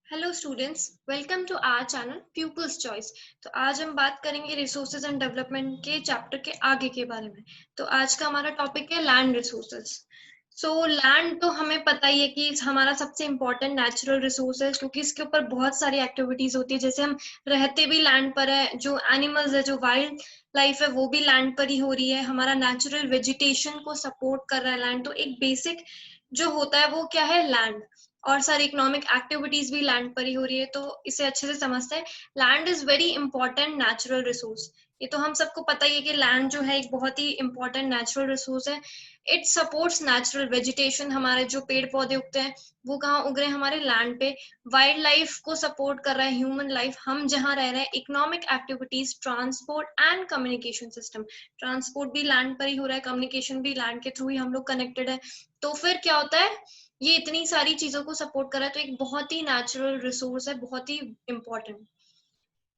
Hello students, welcome to our channel people's choice. तो आज हम बात करेंगे रिसोर्सेज एंड डेवलपमेंट के चैप्टर के आगे के बारे में। तो आज का हमारा टॉपिक है लैंड रिसोर्सेज। सो लैंड तो हमें पता ही है कि हमारा सबसे इम्पोर्टेंट नेचुरल रिसोर्स है, क्योंकि इसके ऊपर बहुत सारी एक्टिविटीज होती है। जैसे हम रहते भी लैंड पर है, जो एनिमल्स है, जो वाइल्ड लाइफ है, वो भी लैंड पर ही हो रही है। हमारा नेचुरल वेजिटेशन को सपोर्ट कर रहा है लैंड। तो एक बेसिक जो होता है वो क्या है, लैंड। और सारी इकोनॉमिक एक्टिविटीज भी लैंड पर ही हो रही है, तो इसे अच्छे से समझते हैं। Land is very important natural resource. ये तो हम सबको पता ही है कि लैंड जो है एक बहुत ही इंपॉर्टेंट नेचुरल रिसोर्स है। It supports natural vegetation. हमारे जो पेड़ पौधे उगते हैं वो कहाँ उग रहे हैं, हमारे लैंड पे। वाइल्ड लाइफ को सपोर्ट कर रहा है, ह्यूमन लाइफ, हम जहाँ रह रहे हैं। Economic activities, transport and communication system. Transport भी लैंड पर ही हो रहा है, कम्युनिकेशन भी लैंड के थ्रू ही हम लोग कनेक्टेड है। तो फिर क्या होता है, ये इतनी सारी चीजों को सपोर्ट कर रहा है, तो एक बहुत ही नेचुरल रिसोर्स है, बहुत ही important.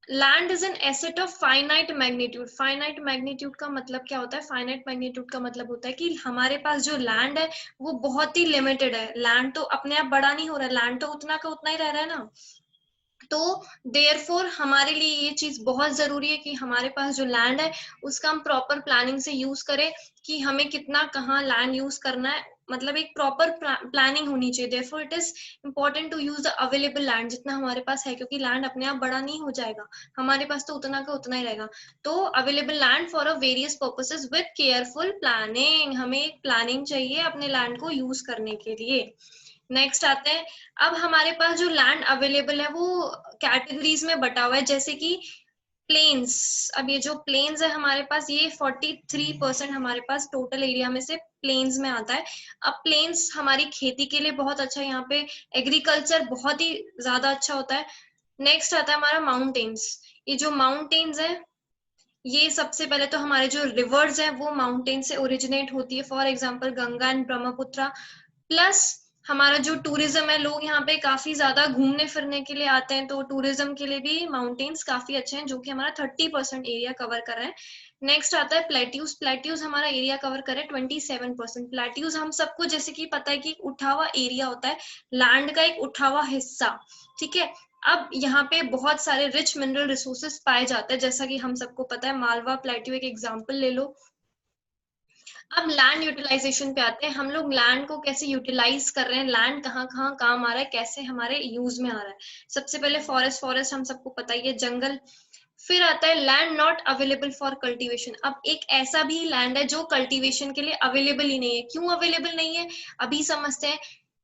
Land is an asset of finite magnitude. Finite magnitude का मतलब क्या होता है? फाइनाइट मैग्नीट्यूड का मतलब होता है कि हमारे पास जो लैंड है वो बहुत ही लिमिटेड है। लैंड तो अपने आप बड़ा नहीं हो रहा है, लैंड तो उतना का उतना ही रह रहा है ना। तो देयरफॉर हमारे लिए ये चीज बहुत जरूरी है कि हमारे पास जो लैंड है उसका हम प्रॉपर प्लानिंग से यूज करें, कि हमें कितना कहाँ लैंड यूज करना है। मतलब एक प्रॉपर प्लानिंग होनी चाहिए। Therefore it is important to use the available land जितना हमारे पास है, क्योंकि लैंड अपने आप बड़ा नहीं हो जाएगा, हमारे पास तो उतना का उतना ही रहेगा। तो available land for a various purposes with careful planning. हमें एक प्लानिंग चाहिए अपने लैंड को यूज करने के लिए। नेक्स्ट आते हैं। अब हमारे पास जो लैंड अवेलेबल है वो कैटेगरीज में बटा हुआ है, जैसे कि प्लेन्स। अब ये जो प्लेन्स है हमारे पास, ये 43% हमारे पास टोटल एरिया में से प्लेन्स में आता है। अब प्लेन्स हमारी खेती के लिए बहुत अच्छा है, यहाँ पे एग्रीकल्चर बहुत ही ज्यादा अच्छा होता है। नेक्स्ट आता है हमारा माउंटेन्स। ये जो माउंटेन्स है, ये सबसे पहले तो हमारे जो रिवर्स है वो माउंटेन से ओरिजिनेट होती है, for example Ganga and Brahmaputra. Plus हमारा जो टूरिज्म है, लोग यहाँ पे काफी ज्यादा घूमने फिरने के लिए आते हैं, तो टूरिज्म के लिए भी माउंटेन्स काफी अच्छे हैं, जो कि हमारा 30% एरिया कवर कर रहा है। नेक्स्ट आता है प्लेट्यूज। प्लेट्यूज हमारा एरिया कवर करे 27%। प्लेट्यूज हम सबको जैसे कि पता है कि उठा हुआ एरिया होता है, लैंड का एक उठा हुआ हिस्सा। ठीक है। अब यहाँ पे बहुत सारे रिच मिनरल रिसोर्सेस पाए जाते हैं, जैसा कि हम सबको पता है, मालवा प्लेट्यू एक एग्जांपल ले लो। अब लैंड यूटिलाइजेशन पे आते हैं। हम लोग लैंड को कैसे यूटिलाइज कर रहे हैं, लैंड कहाँ कहाँ काम आ रहा है, कैसे हमारे यूज में आ रहा है। सबसे पहले फॉरेस्ट। फॉरेस्ट हम सबको पता ही है, जंगल। फिर आता है land not available for cultivation. अब एक ऐसा भी लैंड है जो कल्टीवेशन के लिए अवेलेबल ही नहीं है। क्यों अवेलेबल नहीं है, अभी समझते हैं।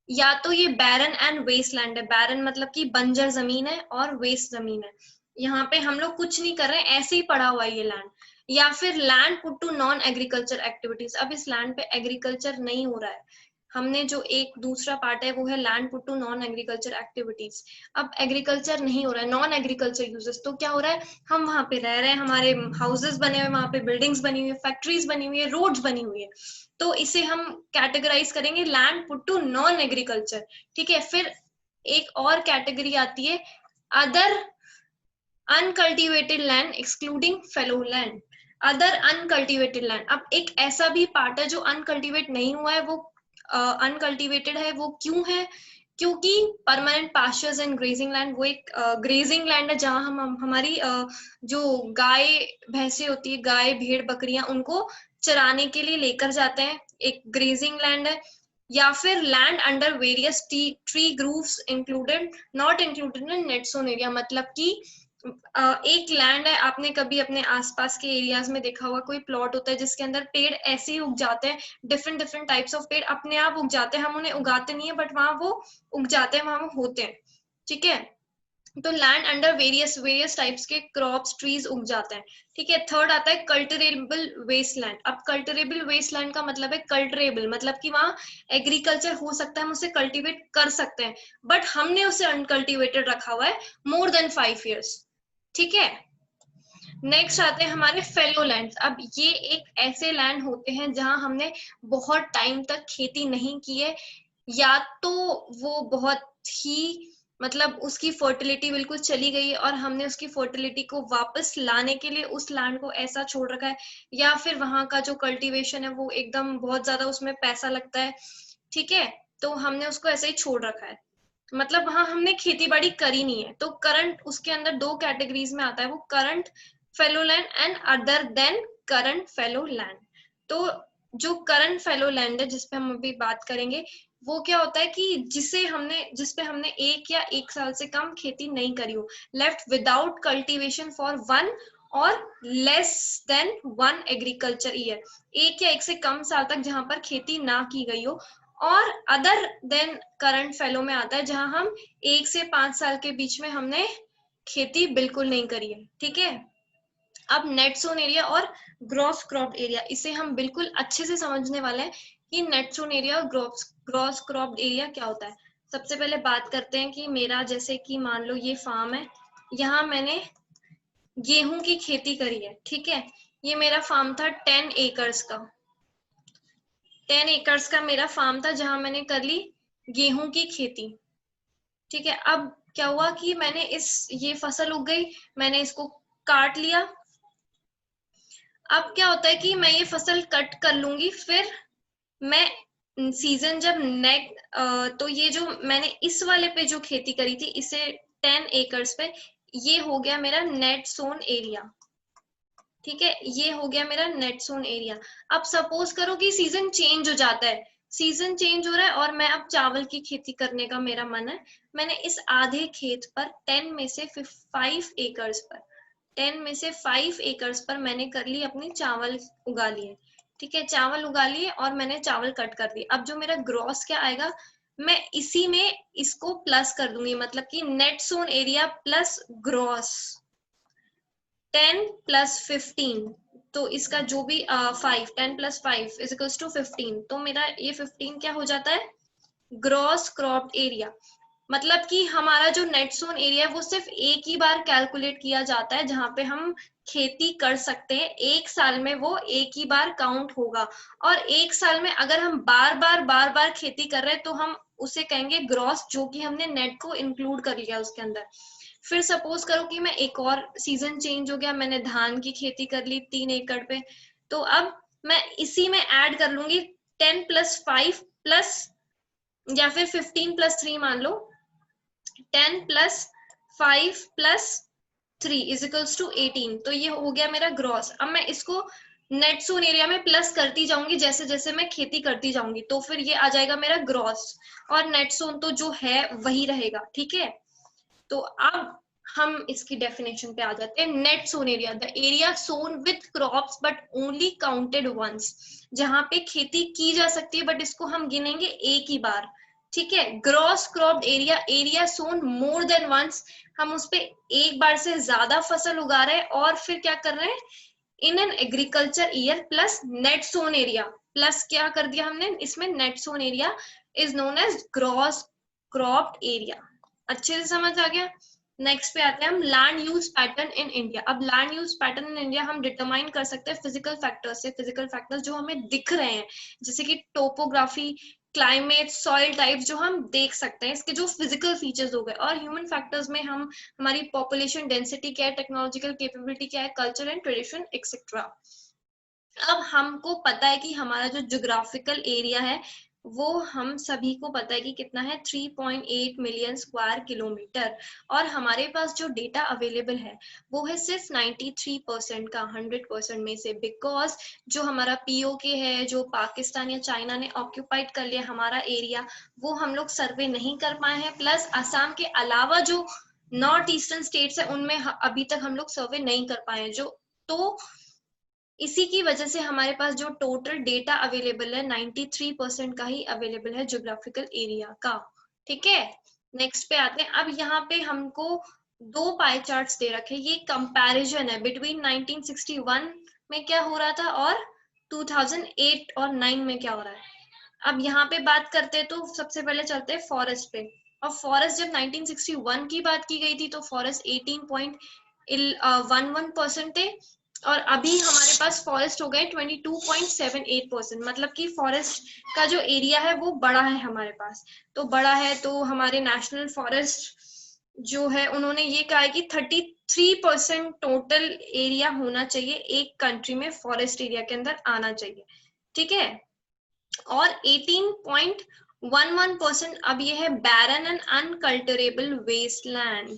या तो ये बैरन एंड वेस्ट लैंड है। बैरन मतलब कि बंजर जमीन है, और वेस्ट जमीन है, यहाँ पे हम लोग कुछ नहीं कर रहे हैं, ऐसे ही पड़ा हुआ है ये लैंड। या फिर land put to non agriculture activities. अब इस लैंड पे एग्रीकल्चर नहीं हो रहा है। हमने जो एक दूसरा पार्ट है वो है land put to non agriculture activities. अब एग्रीकल्चर नहीं हो रहा है, नॉन एग्रीकल्चर यूजेस। तो क्या हो रहा है, हम वहां पे रह रहे हैं, हमारे हाउसेस बने हुए, वहां पे बिल्डिंग्स बनी हुई है, फैक्ट्रीज बनी हुई है, रोड्स बनी हुई है। तो इसे हम कैटेगराइज करेंगे land put to non agriculture. ठीक है। फिर एक और कैटेगरी आती है, other uncultivated land excluding fallow land. Other uncultivated land, अब एक ऐसा भी पार्ट है जो अनकल्टिवेट नहीं हुआ है, वो अनकल्टिवेटेड है। वो क्यों है? क्योंकि permanent pastures and grazing land, वो एक ग्रेजिंग लैंड है जहां हम हमारी जो गाय भैंसे होती है, गाय भेड़ बकरियां, उनको चराने के लिए लेकर जाते हैं, एक ग्रेजिंग लैंड है। या फिर land under various tree groves included not included in net sown area. मतलब कि एक लैंड है, आपने कभी अपने आसपास के एरियाज में देखा होगा, कोई प्लॉट होता है जिसके अंदर पेड़ ऐसे ही उग जाते हैं, डिफरेंट डिफरेंट टाइप्स ऑफ पेड़ अपने आप उग जाते हैं, हम उन्हें उगाते नहीं है, बट वहां वो उग जाते हैं, वहां वो होते हैं। ठीक है। तो land under various various types के क्रॉप्स ट्रीज उग जाते हैं। ठीक है। थर्ड आता है कल्टरेबल वेस्ट लैंड। अब कल्टरेबल वेस्ट लैंड का मतलब है कल्टरेबल, मतलब कि वहां एग्रीकल्चर हो सकता है, हम उसे कल्टीवेट कर सकते हैं, बट हमने उसे अनकल्टीवेटेड रखा हुआ है मोर देन 5 years। ठीक है। नेक्स्ट आते हैं हमारे फेलो लैंड। अब ये एक ऐसे लैंड होते हैं जहां हमने बहुत टाइम तक खेती नहीं की है, या तो वो बहुत ही, मतलब उसकी फर्टिलिटी बिल्कुल चली गई है और हमने उसकी फर्टिलिटी को वापस लाने के लिए उस लैंड को ऐसा छोड़ रखा है। या फिर वहां का जो कल्टीवेशन है वो एकदम बहुत ज्यादा उसमें पैसा लगता है। ठीक है। तो हमने उसको ऐसे ही छोड़ रखा है। मतलब वहां हमने खेती बाड़ी करी नहीं है। तो करंट उसके अंदर दो कैटेगरीज में आता है, वो current fellow land and other than current fellow land. तो जो करंट फेलो लैंड है जिसपे हम अभी बात करेंगे, वो क्या होता है कि जिसपे हमने 1 या 1 साल से कम खेती नहीं करी हो, लेफ्ट विदाउट कल्टीवेशन फॉर 1 और लेस देन 1 एग्रीकल्चर ईयर, 1 या 1 से कम साल तक जहां पर खेती ना की गई हो। और अदर देन करंट फेलो में आता है जहां हम 1 से 5 साल के बीच में हमने खेती बिल्कुल नहीं करी है। ठीक है, अब नेट सोन एरिया और ग्रॉस क्रॉप एरिया, इसे हम बिल्कुल अच्छे से समझने वाले हैं कि नेट सोन एरिया और ग्रॉस क्रॉप एरिया क्या होता है। सबसे पहले बात करते हैं कि मेरा, जैसे कि मान लो ये फार्म है, यहाँ मैंने गेहूं की खेती करी है। ठीक है, ये मेरा फार्म था 10 एकर्स का, 10 एकर्स का मेरा फार्म था जहां मैंने कर ली गेहूं की खेती। ठीक है, अब क्या हुआ कि ये फसल उग गई, मैंने इसको काट लिया। अब क्या होता है कि मैं ये फसल कट कर लूंगी, फिर मैं सीजन जब तो ये जो मैंने इस वाले पे जो खेती करी थी, इसे 10 एकर्स पे, ये हो गया मेरा नेट सोन एरिया। ठीक है, ये हो गया मेरा नेट सोन एरिया। अब सपोज करो कि सीजन चेंज हो जाता है, सीजन चेंज हो रहा है और मैं अब चावल की खेती करने का मेरा मन है। मैंने इस आधे खेत पर 10 में से 5 एकर्स पर 10 में से 5 एकर्स पर मैंने कर ली अपनी चावल उगा लिए। ठीक है, चावल उगा लिए और मैंने चावल कट कर दिए। अब जो मेरा ग्रॉस क्या आएगा, मैं इसी में इसको प्लस कर दूंगी, मतलब कि net sown area plus gross, 10 plus 15, तो इसका जो भी 10 प्लस 5 इज इक्वल्स टू 15, तो मेरा ये 15 क्या हो जाता है, ग्रॉस क्रॉप्ड एरिया। मतलब कि हमारा जो नेट सोन एरिया है वो सिर्फ एक ही बार कैलकुलेट किया जाता है जहां पे हम खेती कर सकते हैं, 1 साल में वो एक ही बार काउंट होगा। और 1 साल में अगर हम बार बार खेती कर रहे हैं तो हम उसे कहेंगे ग्रॉस, जो कि हमने नेट को इंक्लूड कर लिया उसके अंदर। फिर सपोज करो कि मैं एक और सीजन चेंज हो गया, मैंने धान की खेती कर ली 3 एकड़ पे, तो अब मैं इसी में ऐड कर लूंगी 10 प्लस 5 प्लस, या फिर 15 प्लस 3 मान लो, 10 plus 5 plus 3 is equals to 18, तो ये हो गया मेरा ग्रॉस। अब मैं इसको नेट सोन एरिया में प्लस करती जाऊंगी जैसे जैसे मैं खेती करती जाऊंगी, तो फिर ये आ जाएगा मेरा ग्रॉस, और नेट सोन तो जो है वही रहेगा। ठीक है, तो अब हम इसकी डेफिनेशन पे आ जाते हैं। Net sown area, the area sown with crops but only counted once, जहां पे खेती की जा सकती है बट इसको हम गिनेंगे एक ही बार। ठीक है, ग्रॉस क्रॉप्ड एरिया, एरिया सोन मोर देन वंस, हम उस पे एक बार से ज्यादा फसल उगा रहे हैं और फिर क्या कर रहे हैं, in an agriculture year, plus net sown area, plus क्या कर दिया हमने इसमें, net sown area is known as gross cropped area. अच्छे से समझ आ गया। नेक्स्ट पे आते हैं हम, land use pattern in India. अब land use pattern in India हम डिटरमाइन कर सकते हैं फिजिकल फैक्टर्स से, फिजिकल फैक्टर्स जो हमें दिख रहे हैं, जैसे कि टोपोग्राफी, क्लाइमेट, सॉइल टाइप, जो हम देख सकते हैं, इसके जो फिजिकल फीचर्स हो गए। और ह्यूमन फैक्टर्स में हम, हमारी पॉपुलेशन डेंसिटी क्या है, टेक्नोलॉजिकल कैपेबिलिटी क्या है, कल्चर एंड ट्रेडिशन एक्सेट्रा। अब हमको पता है कि हमारा जो ज्योग्राफिकल एरिया है वो हम सभी को पता है कि कितना है, 3.8 मिलियन स्क्वायर किलोमीटर। और हमारे पास जो डेटा अवेलेबल है वो है सिर्फ 93% का 100% में से, बिकॉज जो हमारा पीओके है, जो पाकिस्तान या चाइना ने ऑक्यूपाइड कर लिया हमारा एरिया, वो हम लोग सर्वे नहीं कर पाए हैं। प्लस असम के अलावा जो नॉर्थ ईस्टर्न स्टेट्स है उनमें अभी तक हम लोग सर्वे नहीं कर पाए हैं। जो तो इसी की वजह से हमारे पास जो टोटल डेटा अवेलेबल है 93% का ही अवेलेबल है ज्योग्राफिकल एरिया का। ठीक है, नेक्स्ट पे आते हैं। अब यहाँ पे हमको दो पाई चार्ट्स दे रखे, ये कंपैरिजन है बिटवीन 1961 में क्या हो रहा था और 2008 और 9 में क्या हो रहा है। अब यहाँ पे बात करते हैं तो सबसे पहले चलते हैं फॉरेस्ट पे। और फॉरेस्ट जब 1961 की बात की गई थी तो फॉरेस्ट 18.11% थे, और अभी हमारे पास फॉरेस्ट हो गए 22.78%, मतलब कि फॉरेस्ट का जो एरिया है वो बड़ा है हमारे पास। तो बड़ा है तो हमारे नेशनल फॉरेस्ट जो है उन्होंने ये कहा है कि 33% टोटल एरिया होना चाहिए एक कंट्री में, फॉरेस्ट एरिया के अंदर आना चाहिए। ठीक है, और 1%। अब ये है barren and unculturable wasteland.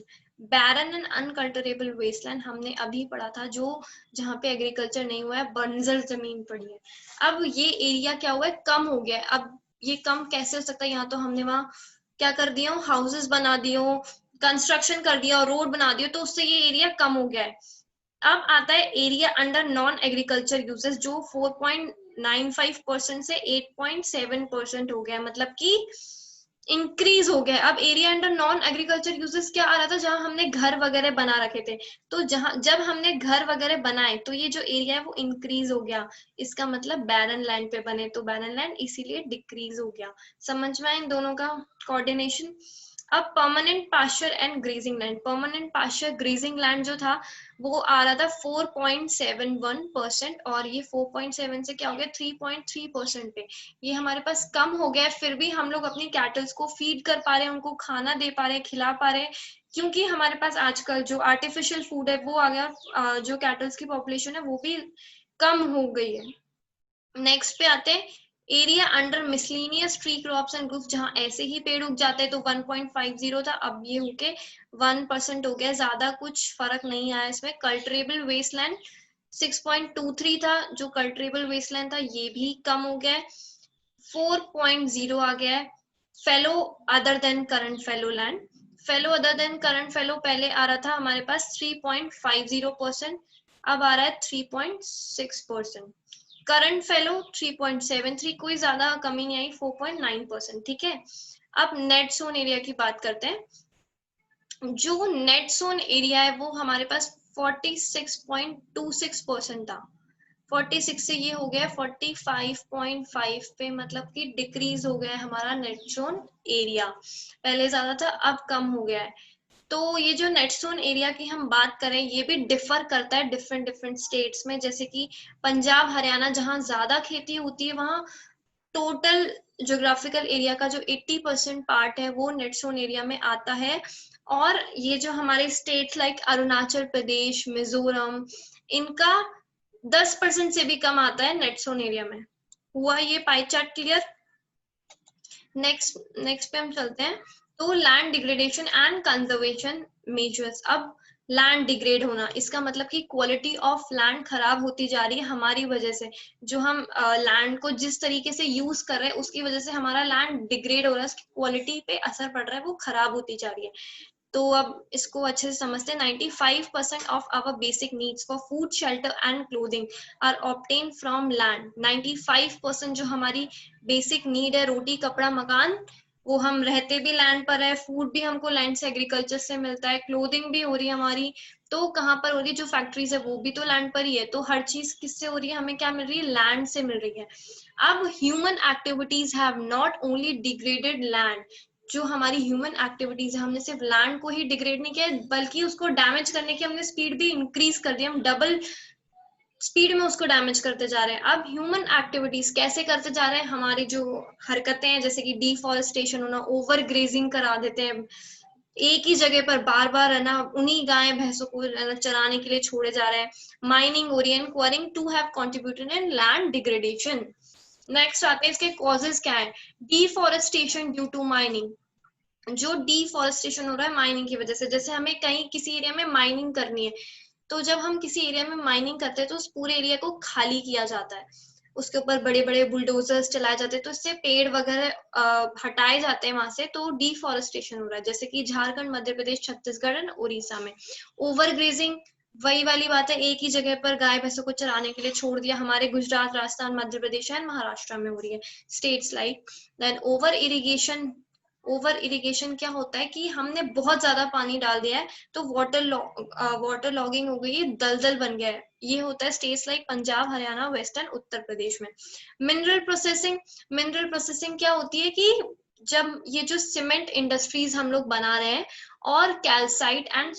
Barren and unculturable wasteland हमने अभी पढ़ा था, जो जहाँ पे एग्रीकल्चर नहीं हुआ है, बंजर जमीन पड़ी है। अब ये एरिया क्या हुआ है, कम हो गया है। अब ये कम कैसे हो सकता है, यहाँ तो हमने वहाँ क्या कर दिया हो, हाउसेस बना दिए हो, कंस्ट्रक्शन कर दिया और रोड बना दिया, तो उससे ये एरिया कम हो गया है। अब आता है area under non agriculture uses, जो 4.95% से 8.7% हो गया, मतलब कि इंक्रीज हो गया। अब area under non agriculture uses क्या आ रहा था, जहां हमने घर वगैरह बना रखे थे, तो जहां जब हमने घर वगैरह बनाए तो ये जो एरिया है वो इंक्रीज हो गया। इसका मतलब बैरन लैंड पे बने, तो बैरन लैंड इसीलिए डिक्रीज हो गया। समझ में आया इन दोनों का कोऑर्डिनेशन। अब permanent pasture and grazing land, permanent pasture grazing land जो था वो आ रहा था 4.71%, और ये 4.7 से क्या हो गया 3.3% पे। ये हमारे पास कम हो गया है, फिर भी हम लोग अपनी कैटल्स को फीड कर पा रहे हैं, उनको खाना दे पा रहे हैं, खिला पा रहे हैं, क्योंकि हमारे पास आजकल जो आर्टिफिशियल फूड है वो आ गया। जो कैटल्स की पॉपुलेशन है वो भी कम हो गई है। नेक्स्ट पे आते हैं area under miscellaneous tree crops and group, जहां ऐसे ही पेड़ उग जाते हैं, तो 1.50 था, अब ये होके 1% हो गया, ज्यादा कुछ फर्क नहीं आया इसमें। कल्टरेबल वेस्टलैंड 6.23 था, जो कल्टरेबल वेस्टलैंड था ये भी कम हो गया है, 4.0 आ गया है। Fellow other than current fellow land, fellow other than current fellow पहले आ रहा था हमारे पास 3.50%, अब आ रहा है 3.6%। करंट फेलो 3.73, कोई ज्यादा कमी नहीं आई, 4.9%। ठीक है, अब नेट सोन एरिया की बात करते हैं। जो नेट सोन एरिया है वो हमारे पास 46.26% था, 46 से ये हो गया 45.5 पे, मतलब कि डिक्रीज हो गया है हमारा नेट जोन एरिया। पहले ज्यादा था, अब कम हो गया है। तो ये जो नेट जोन एरिया की हम बात करें, ये भी डिफर करता है डिफरेंट डिफरेंट स्टेट्स में। जैसे कि पंजाब हरियाणा जहाँ ज्यादा खेती होती है, वहाँ टोटल ज्योग्राफिकल एरिया का जो 80% पार्ट है वो नेट जोन एरिया में आता है। और ये जो हमारे स्टेट्स लाइक अरुणाचल प्रदेश, मिजोरम, इनका 10% से भी कम आता है नेट जोन एरिया में। हुआ ये pie chart clear. Next next पे हम चलते हैं। तो land degradation and conservation measures. अब लैंड डिग्रेड होना, इसका मतलब कि क्वालिटी ऑफ लैंड खराब होती जा रही है हमारी वजह से। जो हम लैंड को जिस तरीके से यूज कर रहे हैं उसकी वजह से हमारा लैंड डिग्रेड हो रहा है, उसकी क्वालिटी पे असर पड़ रहा है, वो खराब होती जा रही है। तो अब इसको अच्छे से समझते हैं। 95% of our basic needs for food, shelter and clothing are obtain from land. 95% जो हमारी बेसिक नीड है, रोटी कपड़ा मकान, वो हम रहते भी लैंड पर है, फूड भी हमको लैंड से एग्रीकल्चर से मिलता है, क्लोथिंग भी हो रही है हमारी, तो कहाँ पर हो रही है, जो फैक्ट्रीज है वो भी तो लैंड पर ही है। तो हर चीज किससे हो रही है, हमें क्या मिल रही है, लैंड से मिल रही है। अब human activities have not only degraded land, जो हमारी ह्यूमन एक्टिविटीज है, हमने सिर्फ लैंड को ही डिग्रेड नहीं किया, बल्कि उसको डैमेज करने की हमने स्पीड भी इंक्रीज कर दी, हम डबल स्पीड में उसको डैमेज करते जा रहे हैं। अब ह्यूमन एक्टिविटीज कैसे करते जा रहे हैं, हमारी जो हरकतें हैं, जैसे कि डिफॉरेस्टेशन होना, ओवर ग्रेजिंग करा देते हैं, एक ही जगह पर बार बार है ना उन्हीं गाय भैंसों को चराने के लिए छोड़े जा रहे हैं, माइनिंग हो रही है, quarrying to have contributed in land degradation. Next आते हैं इसके कॉजेज क्या है। डिफॉरेस्टेशन ड्यू टू माइनिंग, जो डिफॉरेस्टेशन हो रहा है माइनिंग की वजह से, जैसे हमें कहीं किसी एरिया में माइनिंग करनी है, तो जब हम किसी एरिया में माइनिंग करते हैं तो उस पूरे एरिया को खाली किया जाता है, उसके ऊपर बड़े बड़े बुलडोजर्स चलाए जाते हैं, तो इससे पेड़ वगैरह हटाए जाते हैं वहां से, तो डिफॉरेस्टेशन हो रहा है। जैसे कि झारखंड, मध्य प्रदेश, छत्तीसगढ़ एंड उड़ीसा में। ओवर ग्रेजिंग, वही वाली बात है, एक ही जगह पर गाय भैंसों को चराने के लिए छोड़ दिया, हमारे गुजरात, राजस्थान, मध्य प्रदेश एंड महाराष्ट्र में हो रही है, states like. Then over irrigation, over irrigation क्या होता है कि हमने बहुत ज्यादा पानी डाल दिया है, तो वाटर लॉगिंग हो गई है, दलदल बन गया है, ये होता है states like Punjab, Haryana, western Uttar Pradesh में। मिनरल प्रोसेसिंग, मिनरल प्रोसेसिंग क्या होती है कि जब ये जो सीमेंट इंडस्ट्रीज हम लोग बना रहे हैं, और कैल्साइट एंड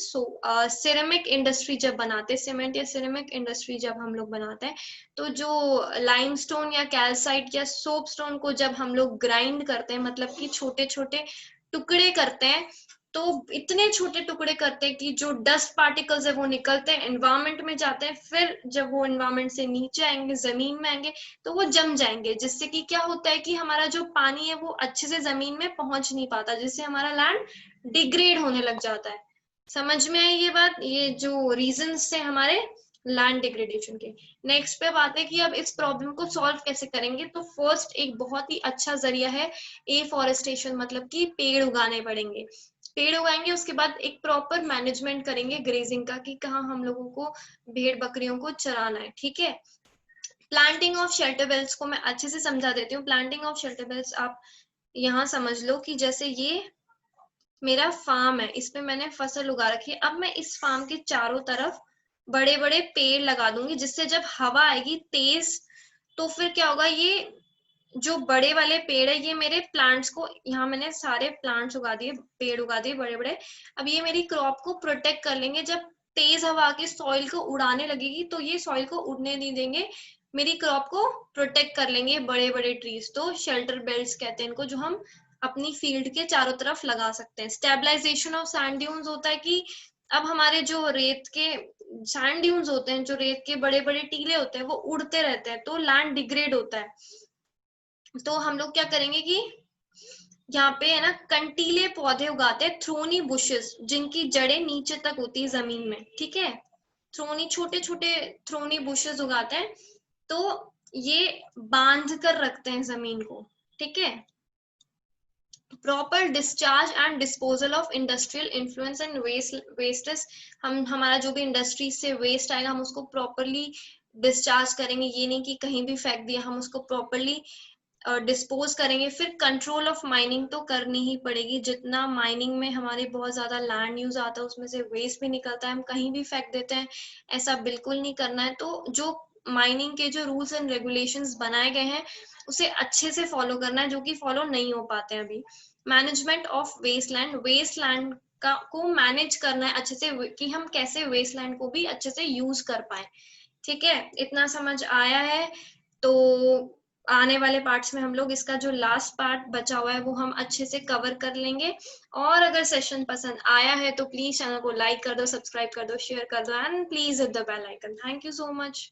सिरेमिक इंडस्ट्री जब बनाते हैं, सीमेंट या सिरेमिक इंडस्ट्री जब हम लोग बनाते हैं, तो जो लाइमस्टोन या कैल्साइट या सोप स्टोन को जब हम लोग ग्राइंड करते हैं, मतलब कि छोटे छोटे टुकड़े करते हैं, तो इतने छोटे टुकड़े करते हैं कि जो डस्ट पार्टिकल्स है वो निकलते हैं, एनवायरमेंट में जाते हैं, फिर जब वो एनवायरमेंट से नीचे आएंगे, जमीन में आएंगे, तो वो जम जाएंगे, जिससे कि क्या होता है कि हमारा जो पानी है वो अच्छे से जमीन में पहुंच नहीं पाता, जिससे हमारा लैंड डिग्रेड होने लग जाता है। समझ में आई ये बात? ये जो रीजंस थे हमारे लैंड डिग्रेडेशन के। नेक्स्ट पे बात है कि अब इस प्रॉब्लम को सॉल्व कैसे करेंगे। तो फर्स्ट एक बहुत ही अच्छा जरिया है एफॉरेस्टेशन, मतलब कि पेड़ उगाने पड़ेंगे। पेड़ उगाएंगे, उसके बाद एक प्रॉपर मैनेजमेंट करेंगे ग्रेजिंग का, कि कहाँ हम लोगों को भेड़ बकरियों को चराना है, ठीक है। प्लांटिंग ऑफ शेल्टर बेल्ट्स को मैं अच्छे से समझा देती हूँ। प्लांटिंग ऑफ शेल्टर बेल्ट्स आप यहाँ समझ लो कि जैसे ये मेरा फार्म है, इसमें मैंने फसल उगा रखी है। अब मैं इस फार्म के चारों तरफ बड़े बड़े पेड़ लगा दूंगी, जिससे जब हवा आएगी तेज, तो फिर क्या होगा, ये जो बड़े वाले पेड़ है ये मेरे प्लांट्स को, यहाँ मैंने सारे प्लांट्स उगा दिए, पेड़ उगा दिए बड़े बड़े। अब ये मेरी क्रॉप को प्रोटेक्ट कर लेंगे। जब तेज हवा आके सॉइल को उड़ाने लगेगी तो ये सॉइल को उड़ने नहीं देंगे, मेरी क्रॉप को प्रोटेक्ट कर लेंगे बड़े बड़े ट्रीज। तो शेल्टर बेल्ट्स कहते हैं इनको, जो हम अपनी फील्ड के चारों तरफ लगा सकते हैं। स्टेबलाइजेशन ऑफ सैंड ड्यून्स होता है कि अब हमारे जो रेत के सैंड ड्यून्स होते हैं, जो रेत के बड़े बड़े टीले होते हैं, वो उड़ते रहते हैं, तो लैंड डिग्रेड होता है। तो हम लोग क्या करेंगे कि यहाँ पे है ना कंटीले पौधे उगाते हैं, थ्रोनी बुशेस, जिनकी जड़ें नीचे तक होती है जमीन में, ठीक है। थ्रोनी, छोटे छोटे थ्रोनी बुशेस उगाते हैं, तो ये बांध कर रखते हैं जमीन को, ठीक है। Proper discharge and disposal of industrial influence and wastes, हम हमारा जो भी इंडस्ट्री से वेस्ट आएगा हम उसको प्रॉपरली डिस्चार्ज करेंगे। ये नहीं कि कहीं भी फेंक दिया, हम उसको प्रॉपरली डिस्पोज करेंगे। फिर कंट्रोल ऑफ माइनिंग तो करनी ही पड़ेगी। जितना माइनिंग में हमारे बहुत ज्यादा लैंड यूज आता है, उसमें से वेस्ट भी निकलता है, हम कहीं भी फेंक देते हैं, ऐसा बिल्कुल नहीं करना है। तो जो माइनिंग के जो रूल्स एंड रेगुलेशंस बनाए गए हैं उसे अच्छे से फॉलो करना है, जो कि फॉलो नहीं हो पाते हैं अभी। मैनेजमेंट ऑफ वेस्टलैंड, वेस्टलैंड का को मैनेज करना है अच्छे से, कि हम कैसे वेस्टलैंड को भी अच्छे से यूज कर पाए, ठीक है। इतना समझ आया है? तो आने वाले पार्ट्स में हम लोग इसका जो लास्ट पार्ट बचा हुआ है वो हम अच्छे से कवर कर लेंगे। और अगर सेशन पसंद आया है तो प्लीज चैनल को लाइक कर दो, सब्सक्राइब कर दो, शेयर कर दो, and please hit the bell icon. Thank you so much.